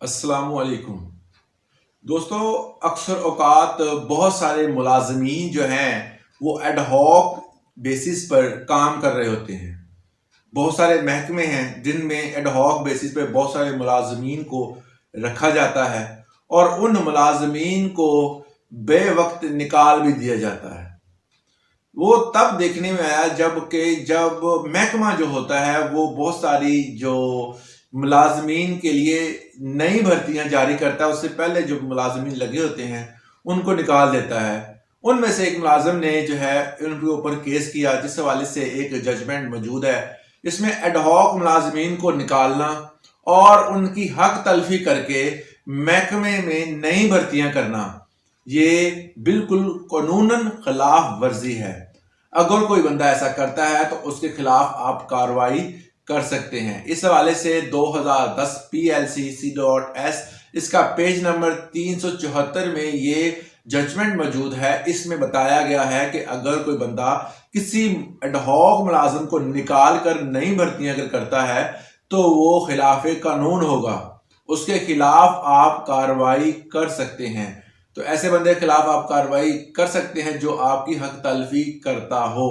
अस्सलाम वालेकुम दोस्तों। अक्सर औकात बहुत सारे मुलाजमीन जो हैं वो एडहॉक बेसिस पर काम कर रहे होते हैं। बहुत सारे महकमे हैं जिनमें एडहॉक बेसिस पर बहुत सारे मुलाजमीन को रखा जाता है और उन मुलाजमीन को बे वक्त निकाल भी दिया जाता है। वो तब देखने में आया जब महकमा जो होता है वो बहुत सारी जो मुलाजमीन के लिए नई भर्तियां जारी करता है, उससे पहले जो मुलाजमीन लगे होते हैं उनको निकाल देता है। उनमें से एक मुलाजिम ने जो है उनके ऊपर केस किया, जिस हवाले से एक जजमेंट मौजूद है। इसमें एडहॉक मुलाजमीन को निकालना और उनकी हक तलफी करके महकमे में नई भर्तियां करना, ये बिल्कुल कानूनन खिलाफ वर्जी है। अगर कोई बंदा ऐसा करता है तो उसके खिलाफ आप कार्रवाई कर सकते हैं। इस हवाले से 2010 PLCC.S इसका पेज नंबर 374 में ये जजमेंट मौजूद है। इसमें बताया गया है कि अगर कोई बंदा किसी एडहॉक मुलाजिम को निकाल कर नई भर्तियां अगर करता है तो वो खिलाफ कानून होगा, उसके खिलाफ आप कार्रवाई कर सकते हैं। तो ऐसे बंदे के खिलाफ आप कार्रवाई कर सकते हैं जो आपकी हक तलफी करता हो।